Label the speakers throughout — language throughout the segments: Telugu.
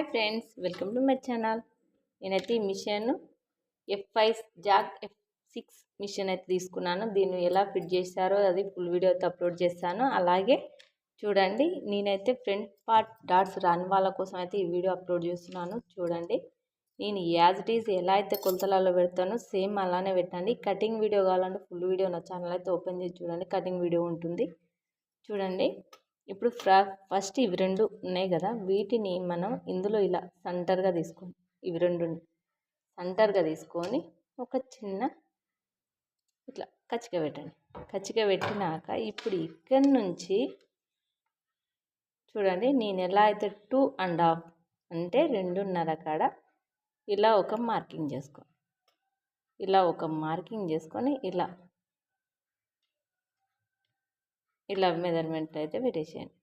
Speaker 1: Hi friends, welcome to my channel. నేనైతే ఈ machine F5 Jack F6 machine అయితే తీసుకున్నాను. దీన్ని ఎలా ఫిట్ చేస్తారో అది ఫుల్ వీడియో అయితే అప్లోడ్ చేస్తాను. అలాగే చూడండి, నేనైతే ఫ్రంట్ పార్ట్ డాట్స్ రాని వాళ్ళ కోసం అయితే ఈ వీడియో అప్లోడ్ చేస్తున్నాను. చూడండి, నేను యాజ్ ఇట్ ఈజ్ ఎలా అయితే కొలతలలో పెడతానో సేమ్ అలానే పెట్టండి. కటింగ్ వీడియో కావాలంటే ఫుల్ వీడియో నా ఛానల్ అయితే ఓపెన్ చేసి చూడండి, కటింగ్ వీడియో ఉంటుంది. చూడండి, ఇప్పుడు ఫస్ట్ ఇవి రెండు ఉన్నాయి కదా, వీటిని మనం ఇందులో ఇలా సెంటర్గా తీసుకొని ఇవి రెండు సెంటర్గా తీసుకొని ఒక చిన్న ఇట్లా కచ్చిక పెట్టండి. కచ్చిక పెట్టినాక ఇప్పుడు ఇక్కడి నుంచి చూడండి, నేను ఎలా అయితే 2.5 అంటే 2.5 కాడ ఇలా ఒక మార్కింగ్ చేసుకో, ఇలా ఒక మార్కింగ్ చేసుకొని ఇలా ఇలా మెజర్మెంట్ అయితే పెట్టేసేయండి.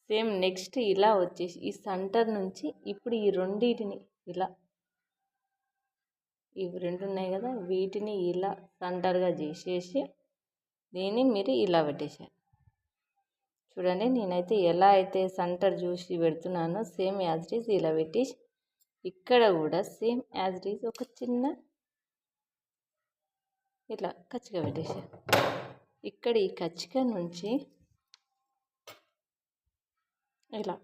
Speaker 1: సేమ్ నెక్స్ట్ ఇలా వచ్చేసి ఈ సెంటర్ నుంచి ఇప్పుడు ఈ రెండింటిని ఇలా ఇవి రెండు ఉన్నాయి కదా, వీటిని ఇలా సెంటర్గా చేసేసి దీన్ని మీరు ఇలా పెట్టేసారు. చూడండి, నేనైతే ఎలా అయితే సెంటర్ చూసి పెడుతున్నానో సేమ్ యాజ్ ఇట్ ఈజ్ ఇలా పెట్టేసి ఇక్కడ కూడా సేమ్ యాజ్ ఇట్ ఈజ్ ఒక చిన్న ఇట్లా కచ్చిక పెట్టేసారు. ఇక్కడ ఈ కచ్చిక నుంచి ఇలా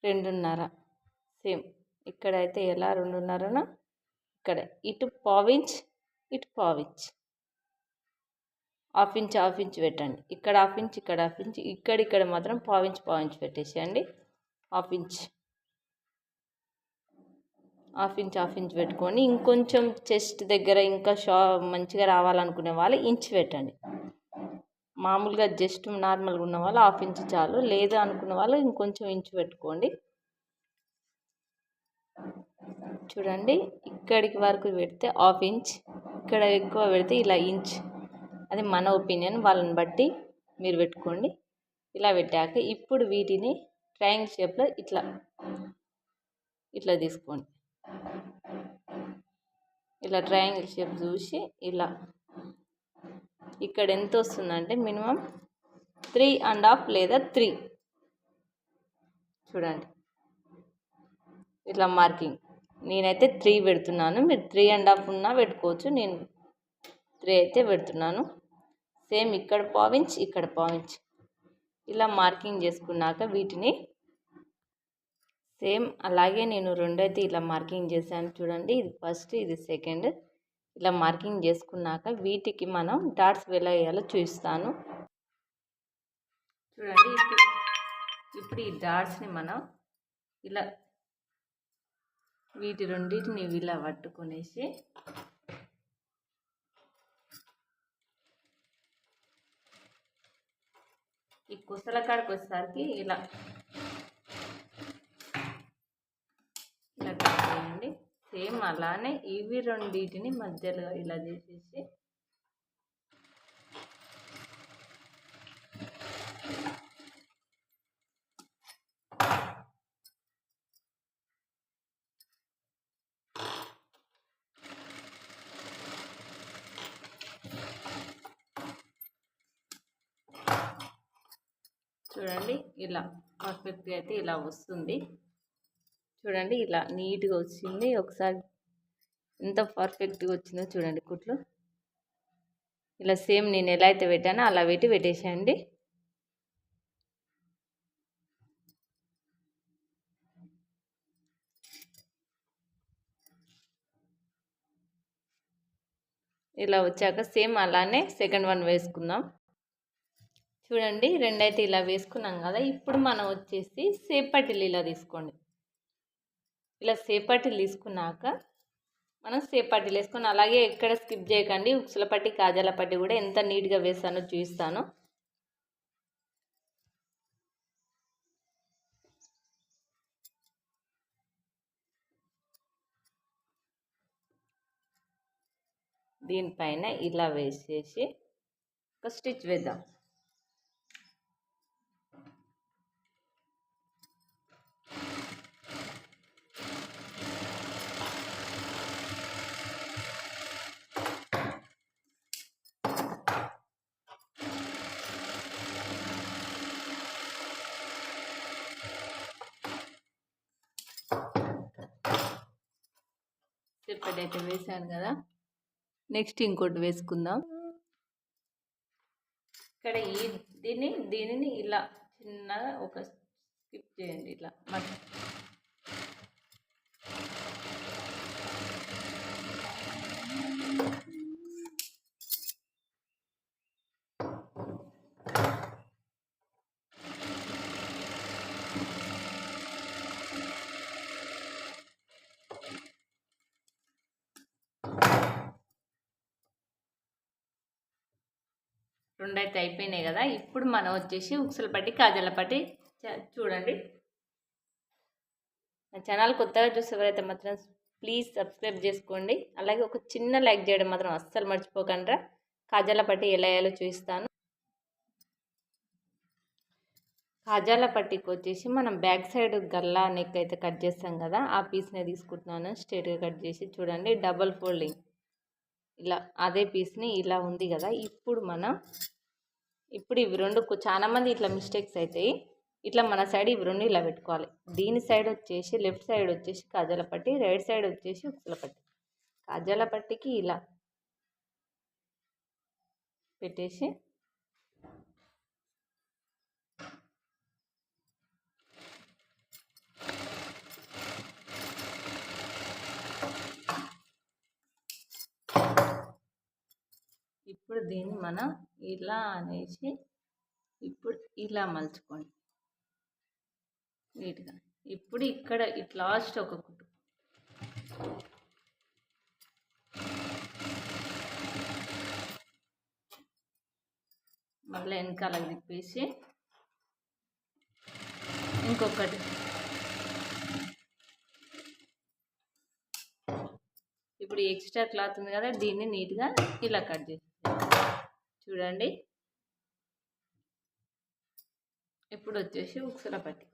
Speaker 1: 2.5 సేమ్ ఇక్కడైతే ఎలా 2.5నో ఇక్కడ ఇటు పావించ్ ఇటు పావించ్ హాఫ్ ఇంచ్ పెట్టండి. ఇక్కడ హాఫ్ ఇంచ్ ఇక్కడ హాఫ్ ఇంచ్ ఇక్కడ మాత్రం పావించ్ పెట్టేసేయండి. హాఫ్ ఇంచ్ పెట్టుకొని ఇంకొంచెం చెస్ట్ దగ్గర ఇంకా మంచిగా రావాలనుకునే వాళ్ళు ఇంచ్ పెట్టండి. మామూలుగా జస్ట్ నార్మల్గా ఉన్న వాళ్ళు హాఫ్ ఇంచ్ చాలు, లేదు అనుకున్న వాళ్ళు ఇంకొంచెం ఇంచు పెట్టుకోండి. చూడండి, ఇక్కడికి వరకు పెడితే హాఫ్ ఇంచ్, ఇక్కడ ఎక్కువ పెడితే ఇలా ఇంచ్, అది మన ఒపీనియన్, వాళ్ళని బట్టి మీరు పెట్టుకోండి. ఇలా పెట్టాక ఇప్పుడు వీటిని ట్రయాంగిల్ షేప్లో ఇట్లా తీసుకోండి. ఇలా ట్రయాంగిల్ షేప్ చూసి ఇలా ఇక్కడ ఎంత వస్తుందంటే మినిమం 3.5 లేదా 3 చూడండి, ఇట్లా మార్కింగ్. నేనైతే 3 పెడుతున్నాను, మీరు 3.5 ఉన్నా పెట్టుకోవచ్చు. నేను 3 అయితే పెడుతున్నాను. సేమ్ ఇక్కడ పావించ్ ఇక్కడ పావించ్ ఇలా మార్కింగ్ చేసుకున్నాక వీటిని సేమ్ అలాగే నేను రెండైతే ఇలా మార్కింగ్ చేశాను. చూడండి, ఇది ఫస్ట్ ఇది సెకండ్. ఇలా మార్కింగ్ చేసుకున్నాక వీటికి మనం డాట్స్ ఎలా వేయాలో చూపిస్తాను. చూడండి, ఇప్పుడు ఈ డాట్స్ని మనం ఇలా వీటి రెండింటిని ఇలా పట్టుకునేసి ఈ కుసల కాడికి వచ్చేసరికి ఇలా చేయండి. సేమ్ అలానే ఇవి రెండింటిని మధ్యలో ఇలా చేసేసి చూడండి, ఇలా పర్ఫెక్ట్గా అయితే ఇలా వస్తుంది. చూడండి, ఇలా నీట్గా వచ్చింది. ఒకసారి ఎంత పర్ఫెక్ట్గా వచ్చిందో చూడండి కుట్లు. ఇలా సేమ్ నేను ఎలా అయితే పెట్టానో అలా పెట్టేసేయండి. ఇలా వచ్చాక సేమ్ అలానే సెకండ్ వన్ వేసుకుందాం. చూడండి, రెండైతే ఇలా వేసుకున్నాం కదా, ఇప్పుడు మనం వచ్చేసి సేప్ పట్టీలు ఇలా తీసుకోండి. ఇలా సేప్ పట్టీలు తీసుకున్నాక మనం సేప్ పట్టీలు వేసుకొని అలాగే ఎక్కడ స్కిప్ చేయకండి. ఉక్సుల పట్టి కాజాల పట్టి కూడా ఎంత నీట్గా వేస్తానో చూపిస్తాను. దీనిపైన ఇలా వేసేసి ఒక స్టిచ్ వేద్దాం. ఒకటైతే వేసాను కదా, నెక్స్ట్ ఇంకోటి వేసుకుందాం. ఇక్కడ దీనిని ఇలా చిన్నగా ఒక స్కిప్ చేయండి. ఇట్లా మరి 2 అయితే అయిపోయినాయి కదా. ఇప్పుడు మనం వచ్చేసి ఉక్సుల పట్టి కాజల పట్టి చూడండి. నా ఛానల్ కొత్తగా చూసేవారైతే మాత్రం ప్లీజ్ సబ్స్క్రైబ్ చేసుకోండి. అలాగే ఒక చిన్న లైక్ చేయడం మాత్రం అస్సలు మర్చిపోకండి. కాజాల పట్టి ఎలా వేయాలో చూపిస్తాను. కాజాల పట్టికి వచ్చేసి మనం బ్యాక్ సైడ్ గల్లా నెక్ అయితే కట్ చేస్తాం కదా, ఆ పీస్ని తీసుకుంటున్నాను. స్ట్రైట్గా కట్ చేసి చూడండి, డబల్ ఫోల్డింగ్ ఇలా అదే పీస్ని ఇలా ఉంది కదా. ఇప్పుడు ఇవి రెండు చాలామంది ఇట్లా మిస్టేక్స్ అవుతాయి. ఇట్లా మన సైడ్ ఇవి రెండు ఇలా పెట్టుకోవాలి. దీని సైడ్ వచ్చేసి లెఫ్ట్ సైడ్ వచ్చేసి కాజాల పట్టి, రైట్ సైడ్ వచ్చేసి ఉక్సుల పట్టి. కాజాల పట్టికి ఇలా పెట్టేసి ఇప్పుడు దీన్ని మనం ఇలా అనేసి ఇప్పుడు ఇలా మలుచుకోండి నీట్గా. ఇప్పుడు ఇక్కడ ఇట్లా లాస్ట్ ఒక కుట్టు, మళ్ళీ వెనకాలకు తిప్పేసి ఇంకొకటి ఇప్పుడు ఎక్స్ట్రా క్లాత్ ఉంది కదా, దీన్ని నీట్గా ఇలా కట్ చేసి చూడండి. ఇప్పుడు వచ్చేసి ఉక్సుల పట్టి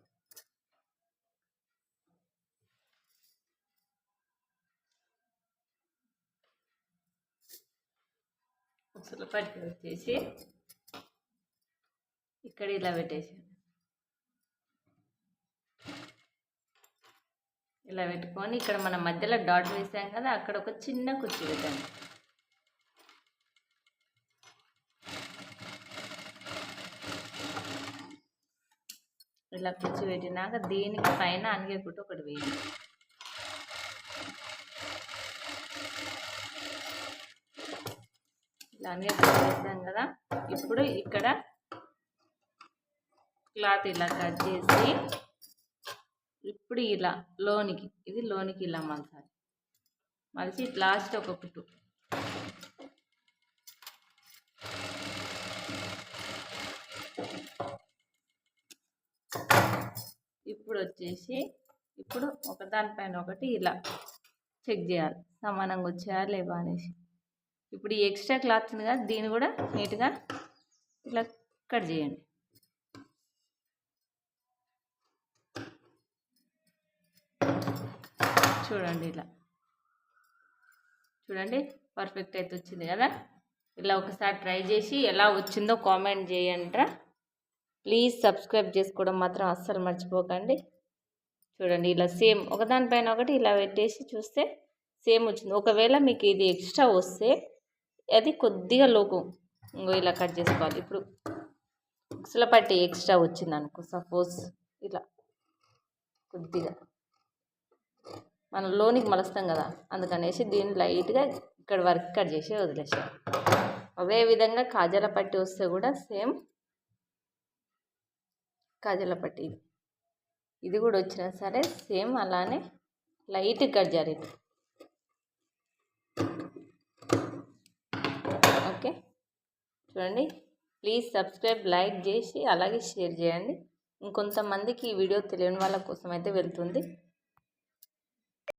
Speaker 1: వచ్చేసి ఇక్కడ ఇలా పెట్టేసి ఇలా పెట్టుకొని ఇక్కడ మనం మధ్యలో డాట్ వేసాం కదా, అక్కడ ఒక చిన్న కుర్చీ పెట్టండి. ఇలా కుర్చీ పెట్టినాక దీనికి పైన అనగే కుట్టు ఒకటి వేయండి. ఇలా అనగే కుట్టు వేసాం కదా. ఇప్పుడు ఇక్కడ క్లాత్ ఇలా కట్ చేసి ఇప్పుడు ఇలా లోనికి ఇలా మలచాలి. మలిచి లాస్ట్ ఒక కుట్టు, ఇప్పుడు వచ్చేసి ఇప్పుడు ఒకదానిపైన ఒకటి ఇలా చెక్ చేయాలి, సమానంగా వచ్చాయా లేవా అనేసి. ఇప్పుడు ఈ ఎక్స్ట్రా క్లాత్ ఉంది కదా, దీన్ని కూడా నీట్గా ఇలా కట్ చేయండి. చూడండి ఇలా చూడండి, పర్ఫెక్ట్ అయితే వచ్చింది కదా. ఇలా ఒకసారి ట్రై చేసి ఎలా వచ్చిందో కామెంట్ చేయండి. ప్లీజ్ సబ్స్క్రైబ్ చేసుకోవడం మాత్రం అస్సలు మర్చిపోకండి. చూడండి ఇలా సేమ్ ఒకదానిపైన ఒకటి ఇలా పెట్టేసి చూస్తే సేమ్ వచ్చింది. ఒకవేళ మీకు ఇది ఎక్స్ట్రా వస్తే అది కొద్దిగా లోపు ఇలా కట్ చేసుకోవాలి. ఇప్పుడు ఉక్సుల పట్టి ఎక్స్ట్రా వచ్చింది అనుకో, సపోజ్ ఇలా కొద్దిగా మనం లోనికి మలుస్తాం కదా, అందుకనేసి దీన్ని లైట్గా ఇక్కడ వరకు కట్ చేసి వదిలేసాం. అదేవిధంగా కాజాల పట్టి వస్తే కూడా సేమ్ కాజాల పట్టి ఇది కూడా వచ్చినా సరే సేమ్ అలానే లైట్ కట్ చేయాలి. ఓకే చూడండి, ప్లీజ్ సబ్స్క్రైబ్, లైక్ చేసి అలాగే షేర్ చేయండి. ఇంకొంతమందికి ఈ వీడియో తెలియని వాళ్ళ కోసం అయితే వెళ్తుంది.